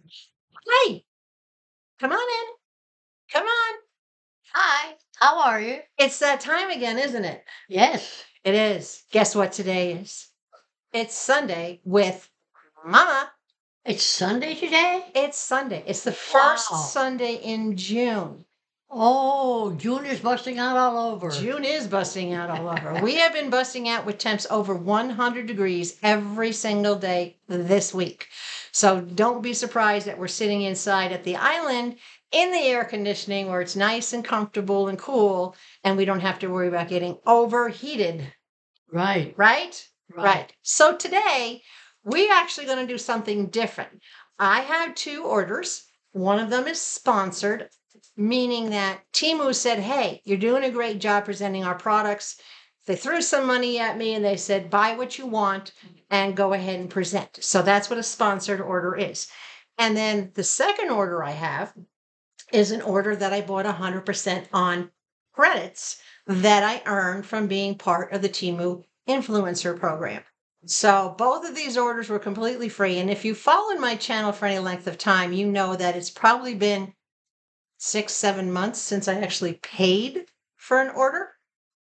Hey, come on in. Come on. Hi, how are you? It's that time again, isn't it? Yes, It is. Guess what today is? It's Sunday with Mama. it's Sunday today? It's Sunday. It's the first Wow. Sunday in June. Oh, June is busting out all over. June is busting out all over. We have been busting out with temps over 100 degrees every single day this week. So don't be surprised that we're sitting inside at the island in the air conditioning where it's nice and comfortable and cool, and we don't have to worry about getting overheated. Right, Right? right. So today, we're actually going to do something different. I have two orders. One of them is sponsored, meaning that TEMU said, hey, you're doing a great job presenting our products. They threw some money at me and they said, buy what you want and go ahead and present. So that's what a sponsored order is. And then the second order I have is an order that I bought 100% on credits that I earned from being part of the TEMU influencer program. So both of these orders were completely free. And if you followed my channel for any length of time, you know that it's probably been 6, 7 months since I actually paid for an order.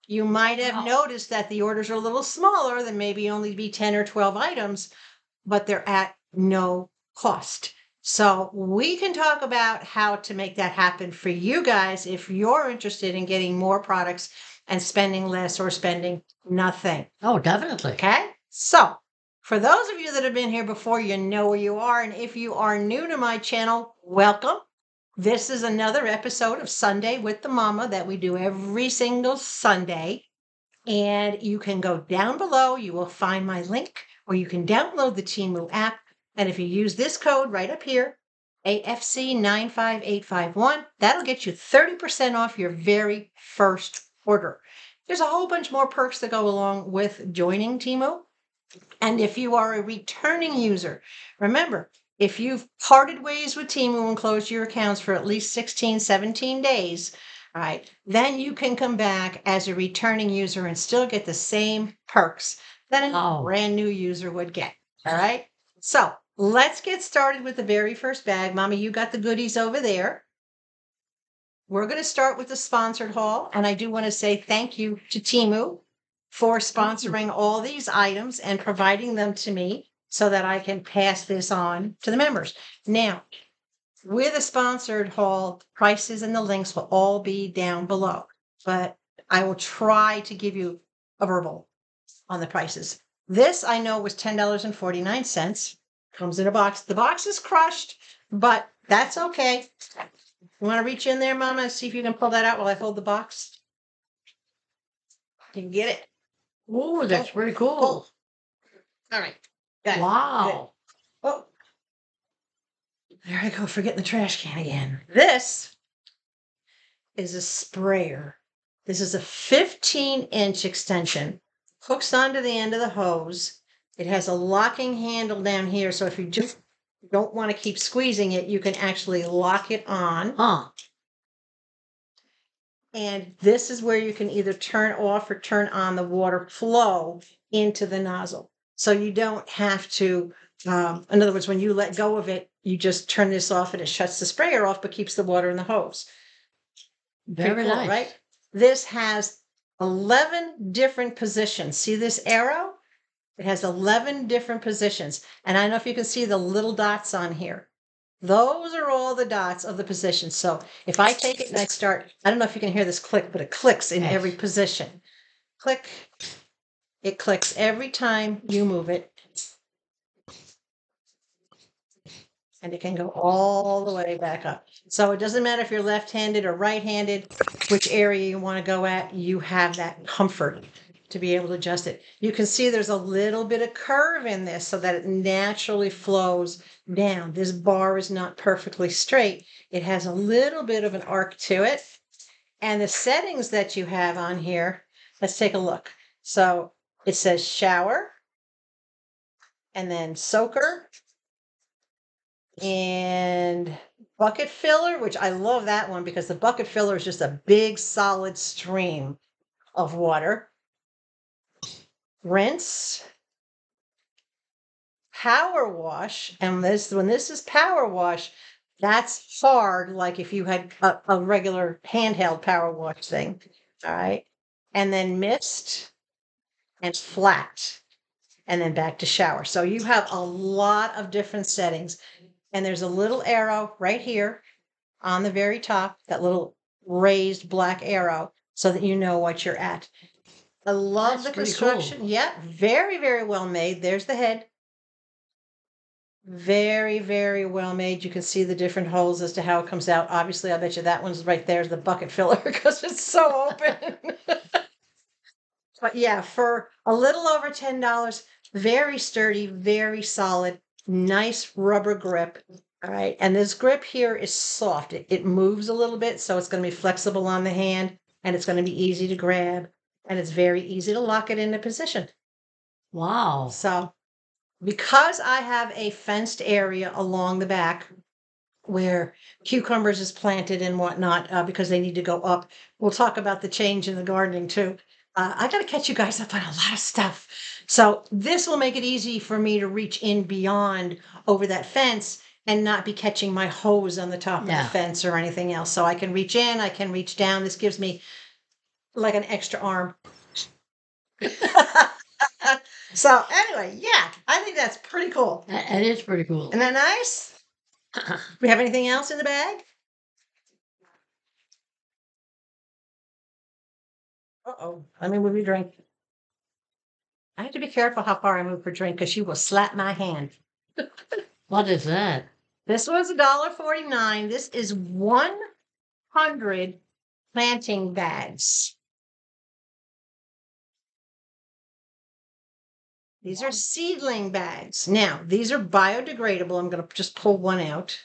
You might have noticed that the orders are a little smaller than maybe only be 10 or 12 items, but they're at no cost. So we can talk about how to make that happen for you guys if you're interested in getting more products and spending less or spending nothing. Oh, definitely. Okay. So for those of you that have been here before, you know where you are. And if you are new to my channel, welcome. This is another episode of Sunday with the Mama that we do every single Sunday. And you can go down below, you will find my link, or you can download the TEMU app. And if you use this code right up here, AFC 95851, that'll get you 30% off your very first order. There's a whole bunch more perks that go along with joining TEMU. And if you are a returning user, remember, if you've parted ways with TEMU and closed your accounts for at least 16, 17 days, all right, then you can come back as a returning user and still get the same perks that a brand new user would get. All right. So let's get started with the very first bag. Mommy, you got the goodies over there. We're going to start with the sponsored haul. And I do want to say thank you to TEMU for sponsoring all these items and providing them to me so that I can pass this on to the members. Now, with a sponsored haul, prices and the links will all be down below, but I will try to give you a verbal on the prices. This I know was $10.49. Comes in a box. The box is crushed, but that's okay. You want to reach in there, Mama, see if you can pull that out while I hold the box? You can get it. Oh, that's pretty cool. Pull. All right. Got it. Wow. Good. Oh, there I go, forgetting the trash can again. This is a sprayer. This is a 15-inch extension. Hooks onto the end of the hose. It has a locking handle down here, so if you just don't want to keep squeezing it, you can actually lock it on. Huh. And this is where you can either turn off or turn on the water flow into the nozzle. So you don't have to, in other words, when you let go of it, you just turn this off and it shuts the sprayer off, but keeps the water in the hose. Very cool, nice. right? This has 11 different positions. See this arrow? It has 11 different positions. And I don't know if you can see the little dots on here. Those are all the dots of the positions. So if I take it and I start, I don't know if you can hear this click, but it clicks in every position. Click. It clicks every time you move it. And it can go all the way back up. So it doesn't matter if you're left-handed or right-handed, which area you want to go at, you have that comfort to be able to adjust it. You can see there's a little bit of curve in this so that it naturally flows down. This bar is not perfectly straight. It has a little bit of an arc to it. And the settings that you have on here, let's take a look. So it says shower and then soaker and bucket filler, which I love that one because the bucket filler is just a big solid stream of water. Rinse, power wash, and when this is power wash, that's hard, like if you had a regular handheld power wash thing. All right. And then mist and flat, and then back to shower. So you have a lot of different settings. And there's a little arrow right here on the very top, that little raised black arrow, so that you know what you're at. I love That's the pretty cool. construction. Yeah, very, very well made. There's the head. Very, very well made. You can see the different holes as to how it comes out. Obviously, I bet you that one's right there is the bucket filler because it's so open. But yeah, for a little over $10, very sturdy, very solid, nice rubber grip. All right. And this grip here is soft. It moves a little bit, so it's going to be flexible on the hand, and it's going to be easy to grab, and it's very easy to lock it into position. Wow. So because I have a fenced area along the back where cucumbers is planted and whatnot, because they need to go up. We'll talk about the change in the gardening too. I got to catch you guys up on a lot of stuff. So this will make it easy for me to reach in beyond over that fence and not be catching my hose on the top of the fence or anything else. So I can reach in, I can reach down. This gives me like an extra arm. So anyway, yeah, I think that's pretty cool. That is pretty cool. Isn't that nice? We have anything else in the bag? Uh-oh. Let me move your drink. I have to be careful how far I move her drink because she will slap my hand. What is that? This was $1.49. This is 100 planting bags. These are seedling bags. Now, these are biodegradable. I'm going to just pull one out.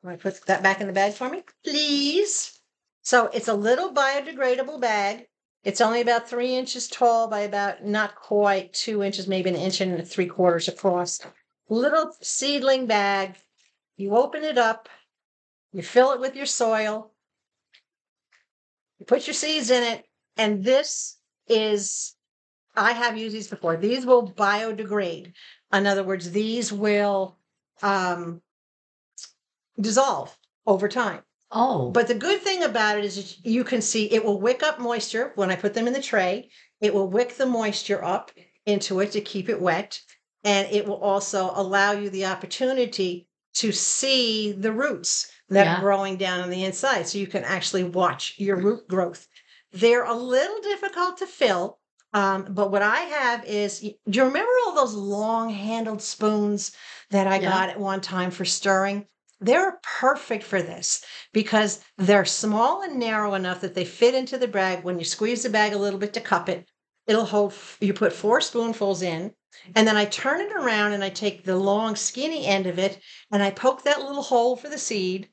Want to put that back in the bag for me, please? So it's a little biodegradable bag. It's only about 3 inches tall by about not quite 2 inches, maybe 1.75 inches across. Little seedling bag. You open it up. You fill it with your soil. You put your seeds in it. And this is, I have used these before. These will biodegrade. In other words, these will dissolve over time. Oh. But the good thing about it is you can see it will wick up moisture when I put them in the tray. It will wick the moisture up into it to keep it wet. And it will also allow you the opportunity to see the roots that are growing down on the inside. So you can actually watch your root growth. They're a little difficult to fill. But what I have is, do you remember all those long handled spoons that I got at one time for stirring? They're perfect for this because they're small and narrow enough that they fit into the bag. When you squeeze the bag a little bit to cup it, it'll hold, you put 4 spoonfuls in, and then I turn it around and I take the long skinny end of it and I poke that little hole for the seed.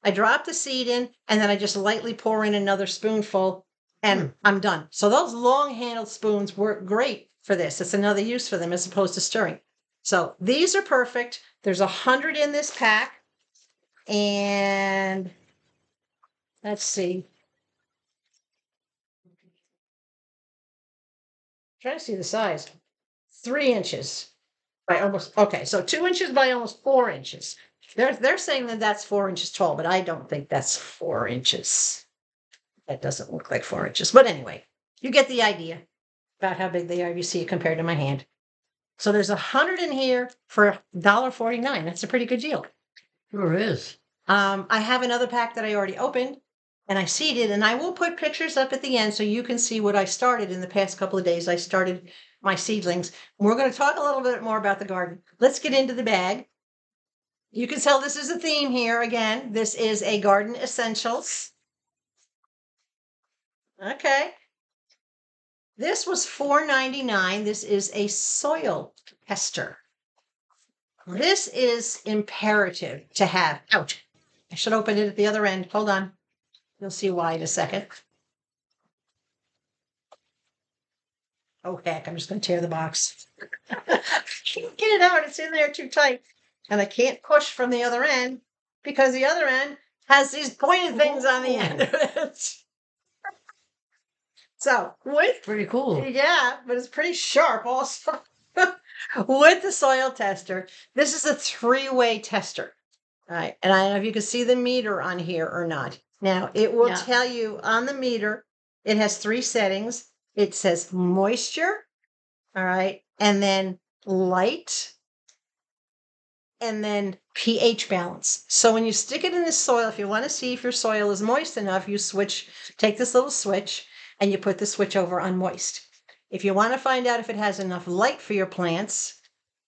I drop the seed in and then I just lightly pour in another spoonful and I'm done. So those long handled spoons work great for this. It's another use for them as opposed to stirring. So these are perfect. There's 100 in this pack. And let's see. Trying to see the size. 3 inches by almost, okay, so 2 inches by almost 4 inches. They're saying that that's 4 inches tall, but I don't think that's 4 inches. That doesn't look like 4 inches. But anyway, you get the idea about how big they are. You see it compared to my hand. So there's 100 in here for $1.49. That's a pretty good deal. Sure is. I have another pack that I already opened and I seeded, and I will put pictures up at the end so you can see what I started in the past couple of days. I started my seedlings. We're going to talk a little bit more about the garden. Let's get into the bag. You can tell this is a theme here. Again, this is a garden essentials. Okay. This was $4.99. This is a soil tester. This is imperative to have. Ouch. I should open it at the other end. Hold on. You'll see why in a second. Oh, heck, I'm just going to tear the box. Can't get it out. It's in there too tight. And I can't push from the other end because the other end has these pointed things on the end of it. So, pretty cool. Yeah, but it's pretty sharp also. with the soil tester. This is a three-way tester. All right. And I don't know if you can see the meter on here or not. Now, it will tell you on the meter, it has three settings. It says moisture, all right, and then light, and then pH balance. So when you stick it in the soil, if you want to see if your soil is moist enough, you take this little switch and you put the switch over on moist. If you want to find out if it has enough light for your plants,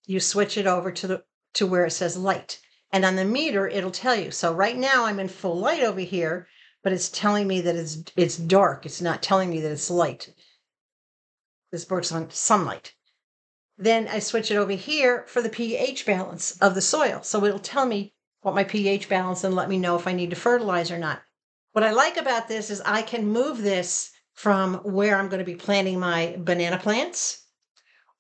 you switch it over to where it says light. And on the meter, it'll tell you. So right now I'm in full light over here, but it's telling me that it's dark. It's not telling me that it's light. This works on sunlight. Then I switch it over here for the pH balance of the soil. So it'll tell me what my pH balance and let me know if I need to fertilize or not. What I like about this is I can move this from where I'm going to be planting my banana plants.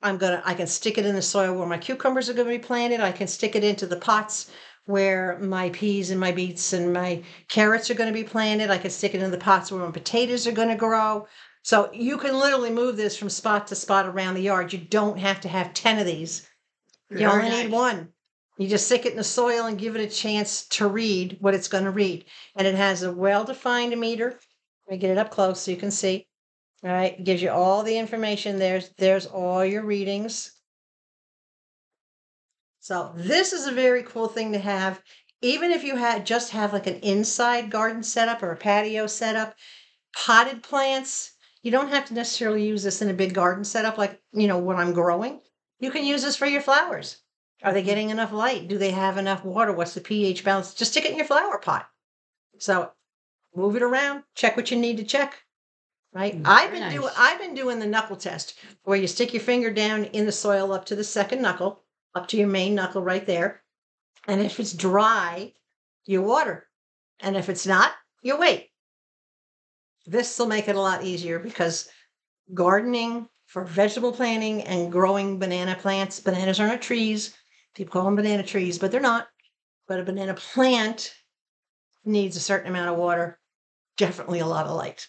I can stick it in the soil where my cucumbers are going to be planted. I can stick it into the pots where my peas and my beets and my carrots are going to be planted. I can stick it in the pots where my potatoes are going to grow. So you can literally move this from spot to spot around the yard. You don't have to have 10 of these. You only need one. You just stick it in the soil and give it a chance to read what it's going to read. And it has a well-defined meter. Let me get it up close so you can see. All right, it gives you all the information. There's all your readings. So this is a very cool thing to have. Even if you just have like an inside garden setup or a patio setup, potted plants, you don't have to necessarily use this in a big garden setup like, what I'm growing. You can use this for your flowers. Are they getting enough light? Do they have enough water? What's the pH balance? Just stick it in your flower pot. So move it around, check what you need to check. Right? I've been doing the knuckle test where you stick your finger down in the soil up to the second knuckle, up to your main knuckle right there. And if it's dry, you water. And if it's not, you wait. This will make it a lot easier because gardening for vegetable planting and growing banana plants, bananas are not trees. People call them banana trees, but they're not. But a banana plant needs a certain amount of water, definitely a lot of light.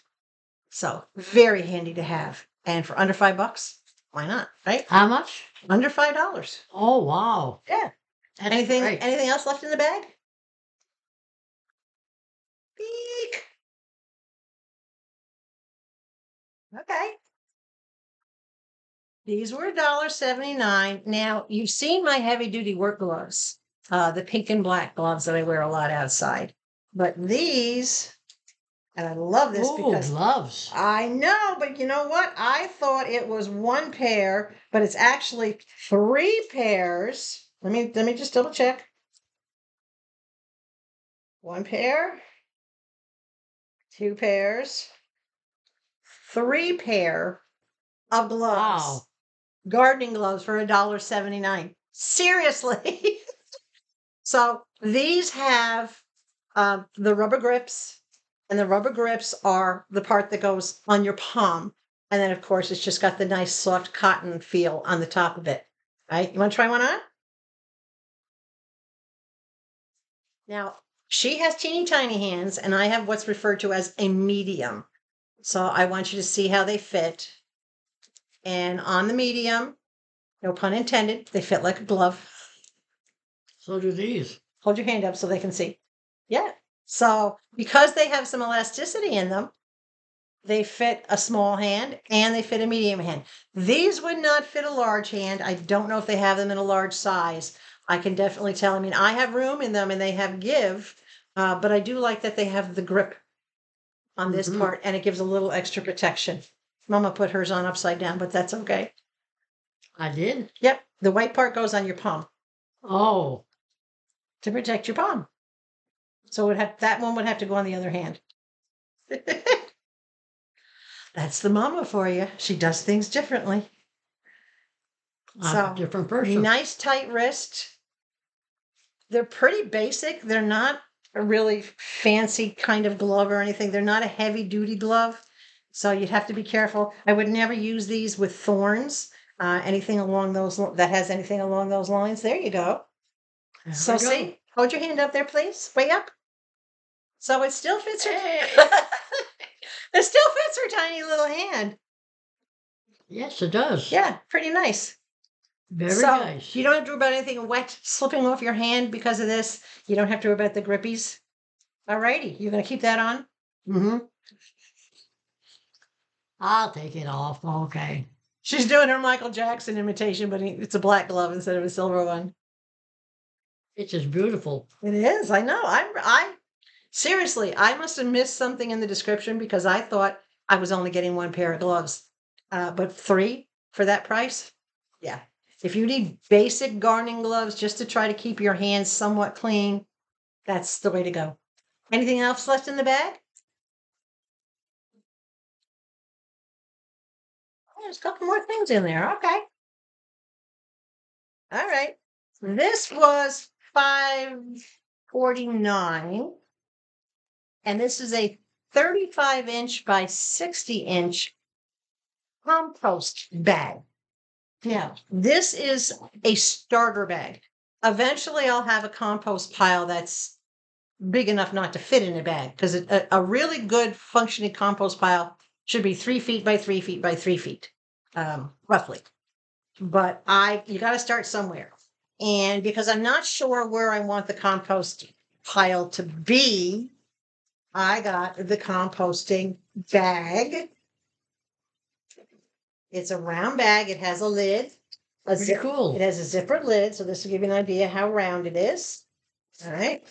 So very handy to have. And for under $5, why not? Right? How much? Under $5. Oh, wow. Yeah. That's Anything great. anything else left in the bag? Eek. Okay. These were $1.79. Now you've seen my heavy duty work gloves, the pink and black gloves that I wear a lot outside. But these, and I love this because gloves. I know, but you know what? I thought it was one pair, but it's actually three pairs. Let me just double check. One pair, two pairs, three pair of gloves. Wow. Gardening gloves for $1.79. Seriously. So these have the rubber grips, and the rubber grips are the part that goes on your palm. And then, of course, it's just got the nice soft cotton feel on the top of it. Right? You want to try one on? Now, she has teeny tiny hands, and I have what's referred to as a medium. So I want you to see how they fit. And on the medium, no pun intended, they fit like a glove. So do these. Hold your hand up so they can see. Yeah. So because they have some elasticity in them, they fit a small hand and they fit a medium hand. These would not fit a large hand. I don't know if they have them in a large size. I can definitely tell. I mean, I have room in them and they have give, but I do like that they have the grip on this part and it gives a little extra protection. Mama put hers on upside down, but that's okay. I did? Yep. The white part goes on your palm. Oh. To protect your palm. So that one would have to go on the other hand. That's the mama for you. She does things differently. I'm a different person. Nice tight wrist. They're pretty basic. They're not a really fancy kind of glove or anything. They're not a heavy duty glove. So you'd have to be careful. I would never use these with thorns. Anything along those that has anything along those lines. There you go. So see, hold your hand up there, please. Way up. So it still fits her. It still fits her tiny little hand. Yes, it does. Yeah, pretty nice. Very So nice. you don't have to worry about anything wet slipping off your hand because of this. You don't have to worry about the grippies. All righty. You're going to keep that on? Mm-hmm. I'll take it off. Okay. She's doing her Michael Jackson imitation, but it's a black glove instead of a silver one. It's just beautiful. It is. I know. I seriously, I must have missed something in the description because I thought I was only getting one pair of gloves, but 3 for that price. Yeah. If you need basic gardening gloves just to try to keep your hands somewhat clean, that's the way to go. Anything else left in the bag? Oh, there's a couple more things in there. Okay. All right. This was $5.49, and this is a 35-inch by 60-inch compost bag. Now, this is a starter bag. Eventually, I'll have a compost pile that's big enough not to fit in a bag because a really good functioning compost pile should be 3 feet by 3 feet by 3 feet, roughly. But you got to start somewhere. And because I'm not sure where I want the compost pile to be, I got the composting bag. It's a round bag. It has a lid. Pretty cool. It has a zipper lid, so this will give you an idea how round it is. All right.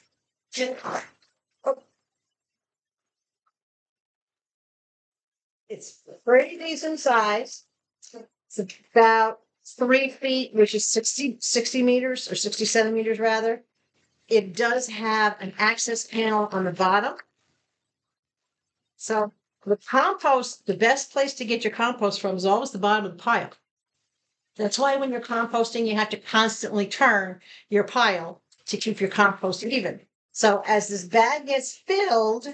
It's pretty decent size. It's about 3 feet, which is 60 meters or 60 centimeters rather. It does have an access panel on the bottom. So the compost, the best place to get your compost from is always the bottom of the pile. That's why when you're composting, you have to constantly turn your pile to keep your compost even. So as this bag gets filled,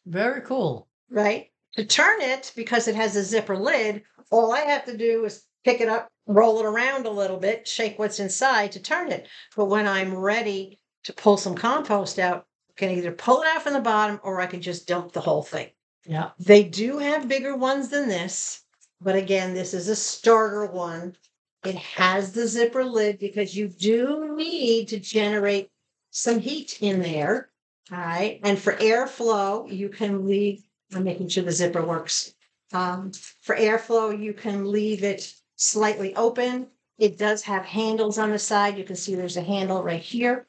Very cool. right, to turn it, because it has a zipper lid, all I have to do is pick it up, roll it around a little bit, shake what's inside to turn it. But when I'm ready to pull some compost out, I can either pull it out from the bottom or I can just dump the whole thing. Yeah. They do have bigger ones than this, but again, this is a starter one. It has the zipper lid because you do need to generate some heat in there. All right. And for airflow, you can leave, I'm making sure the zipper works. For airflow, you can leave it slightly open. It does have handles on the side. You can see there's a handle right here,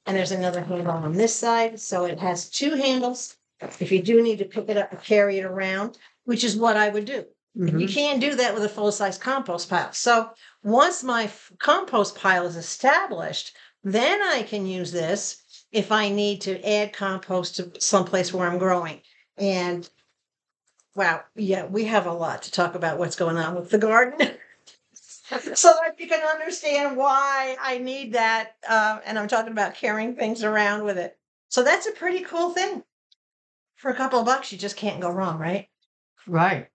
and there's another handle on this side. So it has 2 handles. If you do need to pick it up and carry it around, which is what I would do. You can't do that with a full-size compost pile. So once my compost pile is established, then I can use this if I need to add compost to someplace where I'm growing. And wow, yeah, we have a lot to talk about what's going on with the garden. So that you can understand why I need that. And I'm talking about carrying things around with it. So that's a pretty cool thing. For a couple of bucks, you just can't go wrong, right? Right.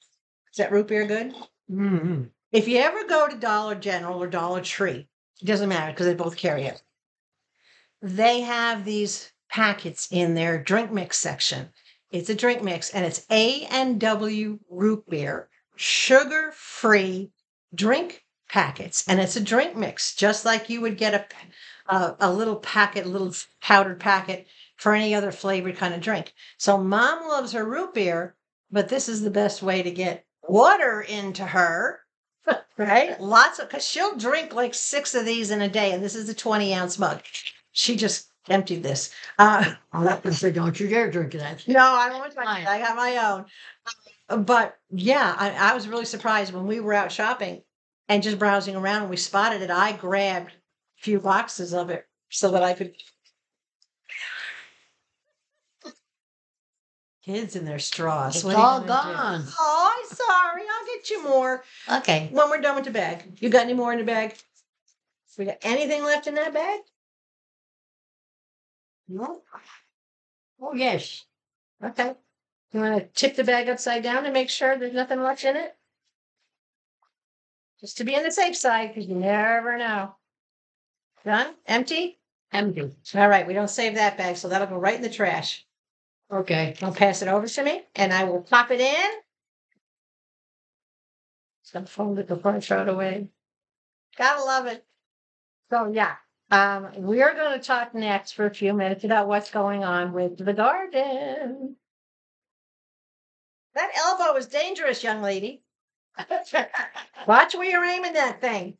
Is that root beer good? Mm-hmm. If you ever go to Dollar General or Dollar Tree, it doesn't matter because they both carry it. They have these packets in their drink mix section. It's a drink mix and it's A&W root beer, sugar-free drink packets. And it's a drink mix, just like you would get a little packet, a little powdered packet for any other flavored kind of drink. So Mom loves her root beer, but this is the best way to get water into her, right? Lots of, because she'll drink like 6 of these in a day, and this is a 20-ounce mug. She just emptied this. So don't you dare drink that. No, I won't drink it. I got my own. But yeah, I was really surprised when we were out shopping and just browsing around and we spotted it. I grabbed a few boxes of it so that I could. Kids and their straws. It's What are you all gonna do? gone. Oh, I'm sorry. I'll get you more Okay. when we're done with the bag. You got any more in the bag? We got anything left in that bag? No. Oh, yes. Okay. You want to tip the bag upside down and make sure there's nothing left in it? Just to be on the safe side, because you never know. Done? Empty? Empty. All right, we don't save that bag, so that'll go right in the trash. Okay. Don't pass it over to me, and I will pop it in. Just gonna fold it before I throw it away. Gotta love it. So yeah, we're going to talk next for a few minutes about what's going on with the garden. That elbow is dangerous, young lady. Watch where you're aiming that thing.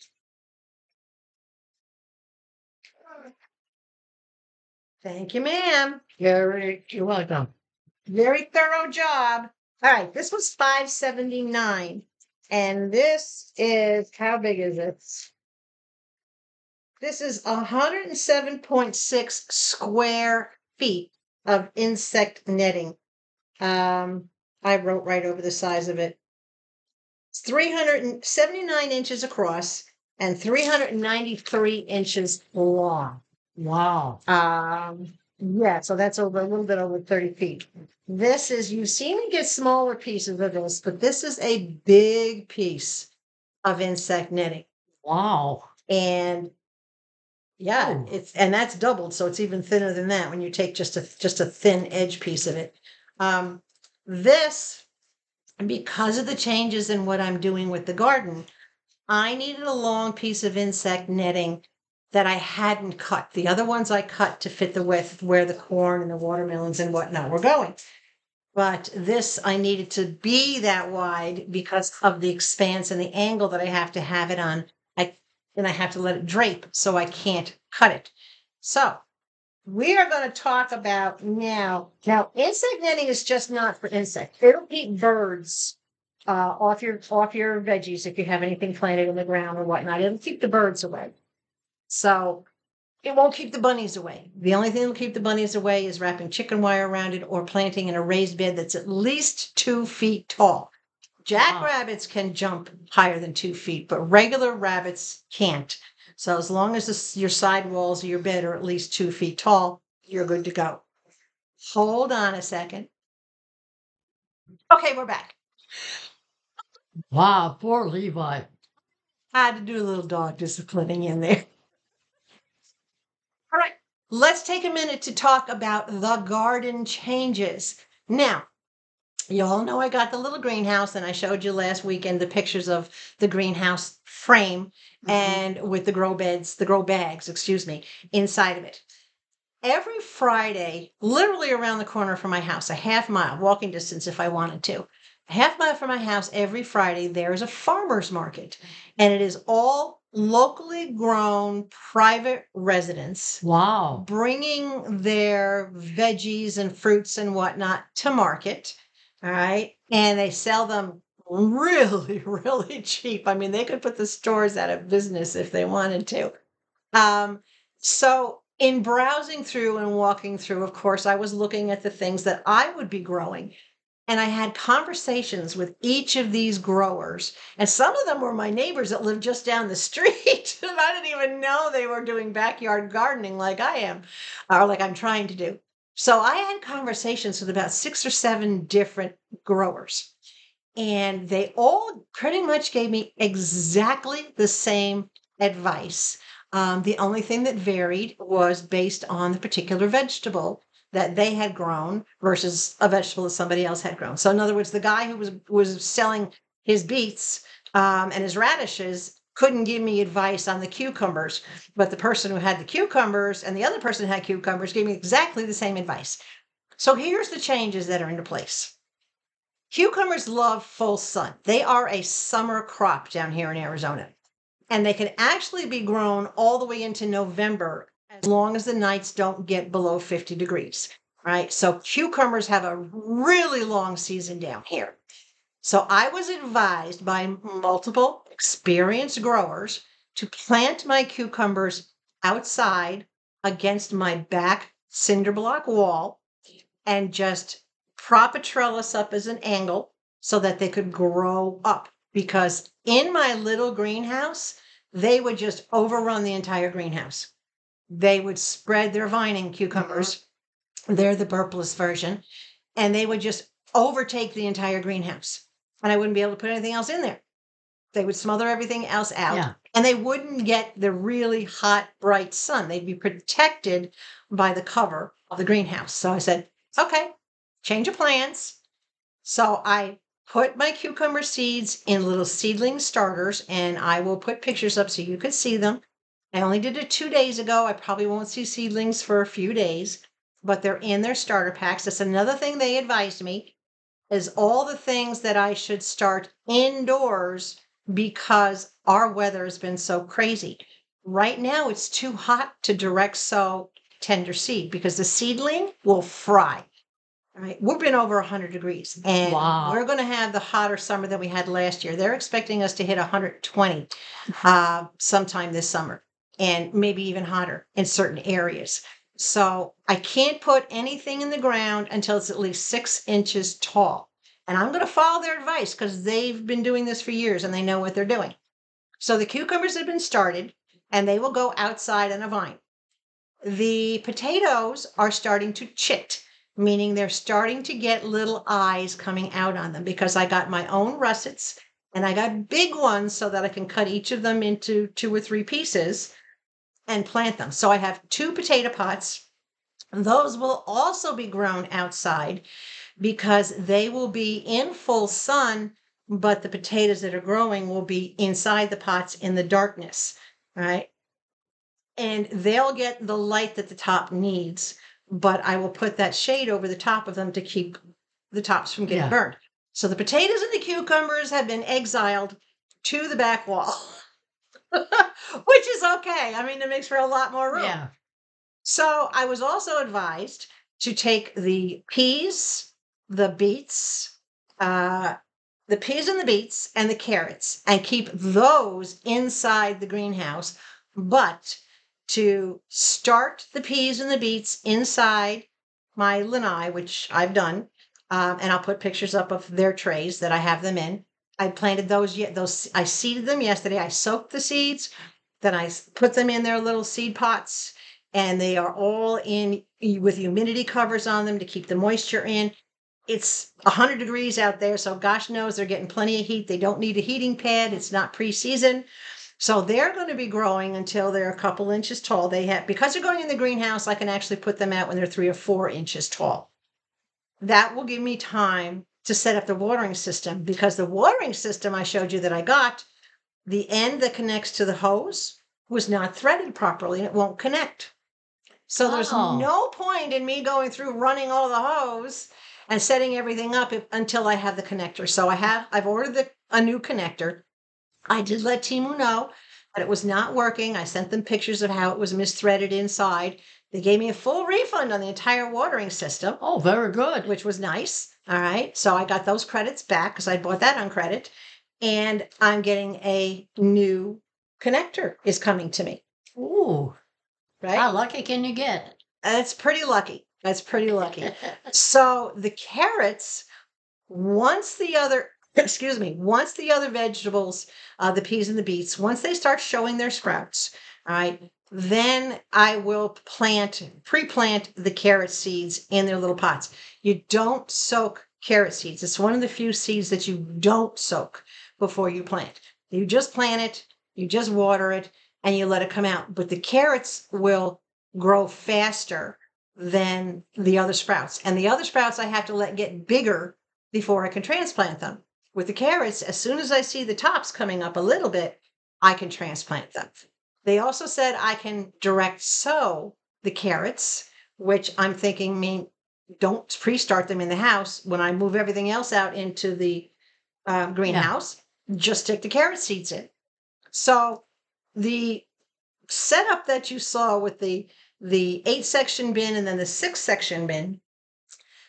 Thank you, ma'am. You're welcome. Very thorough job. All right, this was 579. And this is, how big is it? This is 107.6 square feet of insect netting. I wrote right over the size of it. It's 379 inches across and 393 inches long. Wow. Yeah, so that's over a little bit over 30 feet. This is, you've seen me get smaller pieces of this, but this is a big piece of insect netting. Wow. And yeah, Oh. and that's doubled, so it's even thinner than that when you take just a thin edge piece of it. This, because of the changes in what I'm doing with the garden, I needed a long piece of insect netting that I hadn't cut. The other ones I cut to fit the width where the corn and the watermelons and whatnot were going. But this I needed to be that wide because of the expanse and the angle that I have to have it on. And I have to let it drape, so I can't cut it. So we are going to talk about now. Now, insect netting is just not for insects. It'll keep birds off your veggies if you have anything planted in the ground or whatnot. It'll keep the birds away. So it won't keep the bunnies away. The only thing that'll keep the bunnies away is wrapping chicken wire around it or planting in a raised bed that's at least 2 feet tall. Jackrabbits can jump higher than 2 feet, but regular rabbits can't. So as long as your side walls of your bed are at least 2 feet tall, you're good to go. Hold on a second. Okay, we're back. Wow. Poor Levi. I had to do a little dog disciplining in there. All right, let's take a minute to talk about the garden changes. Now, you all know I got the little greenhouse, and I showed you last weekend the pictures of the greenhouse frame and with the grow bags, excuse me, inside of it. Every Friday, literally around the corner from my house, a half mile, walking distance if I wanted to, a half mile from my house, every Friday, there is a farmer's market. And it is all locally grown private residents Wow. bringing their veggies and fruits and whatnot to market. All right. And they sell them really, really cheap. I mean, they could put the stores out of business if they wanted to. So in browsing through and walking through, of course, I was looking at the things that I would be growing. And I had conversations with each of these growers. And some of them were my neighbors that lived just down the street. And I didn't even know they were doing backyard gardening like I am, or like I'm trying to do. So I had conversations with about 6 or 7 different growers. And they all pretty much gave me exactly the same advice. The only thing that varied was based on the particular vegetable that they had grown versus a vegetable that somebody else had grown. So, in other words, the guy who was selling his beets and his radishes couldn't give me advice on the cucumbers, but the person who had the cucumbers and the other person who had cucumbers gave me exactly the same advice. So, here's the changes that are into place. Cucumbers love full sun. They are a summer crop down here in Arizona. And they can actually be grown all the way into November as long as the nights don't get below 50 degrees, right? So cucumbers have a really long season down here. So I was advised by multiple experienced growers to plant my cucumbers outside against my back cinder block wall and just prop a trellis up as an angle so that they could grow up. Because in my little greenhouse, they would just overrun the entire greenhouse. They would spread their vining cucumbers. They're the burpless version. And they would just overtake the entire greenhouse. And I wouldn't be able to put anything else in there. They would smother everything else out. Yeah. And they wouldn't get the really hot, bright sun. They'd be protected by the cover of the greenhouse. So I said, okay, change of plans. So I put my cucumber seeds in little seedling starters, and I will put pictures up so you could see them. I only did it 2 days ago. I probably won't see seedlings for a few days, but they're in their starter packs. That's another thing they advised me, is all the things that I should start indoors because our weather has been so crazy. Right now, it's too hot to direct sow tender seed because the seedling will fry. All right, we've been over 100 degrees, and Wow. we're going to have the hotter summer that we had last year. They're expecting us to hit 120 sometime this summer, and maybe even hotter in certain areas. So I can't put anything in the ground until it's at least 6 inches tall. And I'm going to follow their advice because they've been doing this for years and they know what they're doing. So the cucumbers have been started and they will go outside on a vine. The potatoes are starting to chit, meaning they're starting to get little eyes coming out on them because I got my own russets and I got big ones so that I can cut each of them into 2 or 3 pieces and plant them. So I have 2 potato pots. Those will also be grown outside because they will be in full sun, but the potatoes that are growing will be inside the pots in the darkness, right? And they'll get the light that the top needs, but I will put that shade over the top of them to keep the tops from getting Yeah. burned. So the potatoes and the cucumbers have been exiled to the back wall, which is okay. I mean, it makes for a lot more room. Yeah. So I was also advised to take the peas, the beets, the peas and the beets and the carrots and keep those inside the greenhouse, but to start the peas and the beets inside my lanai, which I've done, and I'll put pictures up of their trays that I have them in. I planted those yet those I seeded them yesterday. I soaked the seeds, then I put them in their little seed pots, and they are all in with humidity covers on them to keep the moisture in. It's 100 degrees out there, so gosh knows they're getting plenty of heat. They don't need a heating pad. It's not pre-season. So they're going to be growing until they're a couple inches tall. They have, because they're going in the greenhouse, I can actually put them out when they're 3 or 4 inches tall. That will give me time to set up the watering system because the watering system I showed you that I got, the end that connects to the hose was not threaded properly and it won't connect. So there's Oh. no point in me going through running all the hose and setting everything up until I have the connector. So I've ordered a new connector. I did let TEMU know that it was not working. I sent them pictures of how it was misthreaded inside. They gave me a full refund on the entire watering system, Oh, very good. which was nice. All right. So I got those credits back because I bought that on credit. And I'm getting a new connector is coming to me. Ooh. Right. How lucky can you get? That's pretty lucky. That's pretty lucky. So the carrots, once the other, excuse me, once the other vegetables, the peas and the beets, once they start showing their sprouts, all right, then I will pre-plant the carrot seeds in their little pots. You don't soak carrot seeds. It's one of the few seeds that you don't soak before you plant. You just plant it, you just water it, and you let it come out. But the carrots will grow faster than the other sprouts. And the other sprouts I have to let get bigger before I can transplant them. With the carrots, as soon as I see the tops coming up a little bit, I can transplant them. They also said I can direct sow the carrots, which I'm thinking don't pre-start them in the house. When I move everything else out into the greenhouse, just stick the carrot seeds in. So the setup that you saw with the 8-section bin and then the 6-section bin,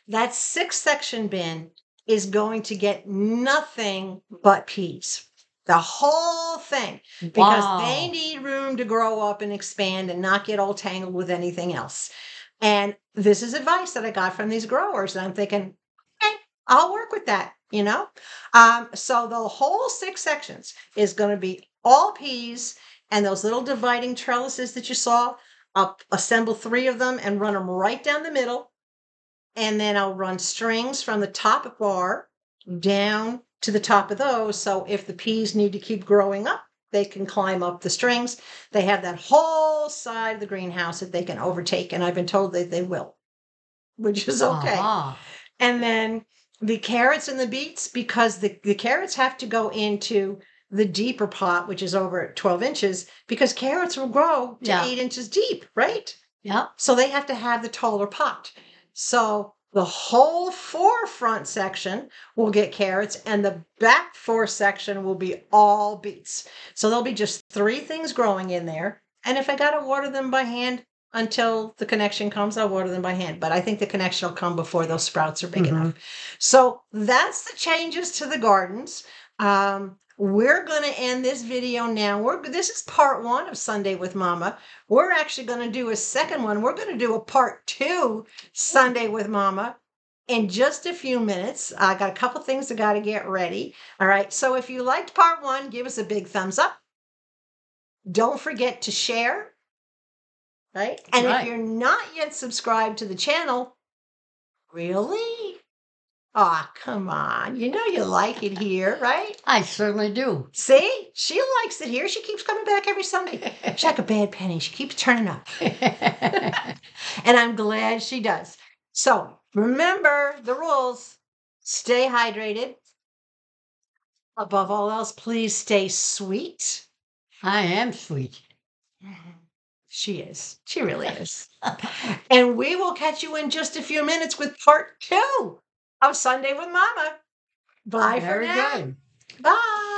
that 6-section bin is going to get nothing but peas. The whole thing, because they need room to grow up and expand and not get all tangled with anything else. And this is advice that I got from these growers. And I'm thinking, okay, I'll work with that, you know? So the whole 6 sections is going to be all peas, and those little dividing trellises that you saw, I'll assemble 3 of them and run them right down the middle. And then I'll run strings from the top bar down to the top of those. So if the peas need to keep growing up, they can climb up the strings. They have that whole side of the greenhouse that they can overtake. And I've been told that they will, which is okay. Uh-huh. And then the carrots and the beets, because the carrots have to go into the deeper pot, which is over 12 inches, because carrots will grow to Yeah. 8 inches deep, right? Yeah. So they have to have the taller pot. So the whole forefront section will get carrots, and the back section will be all beets. So there'll be just 3 things growing in there. And if I got to water them by hand until the connection comes, I'll water them by hand. But I think the connection will come before those sprouts are big enough. So that's the changes to the gardens. We're going to end this video now. This is part 1 of Sunday with Mama. We're actually going to do a second one. We're going to do a part 2 Sunday with Mama in just a few minutes. I got a couple things I got to get ready. All right. So if you liked part 1, give us a big thumbs up. Don't forget to share. Right. And if you're not yet subscribed to the channel, really? Oh, come on. You know you like it here, right? I certainly do. See? She likes it here. She keeps coming back every Sunday. She's like a bad penny. She keeps turning up. And I'm glad she does. So remember the rules. Stay hydrated. Above all else, please stay sweet. I am sweet. She is. She really is. And we will catch you in just a few minutes with part 2 of Sunday with Mama. Bye for Very now. good. Bye.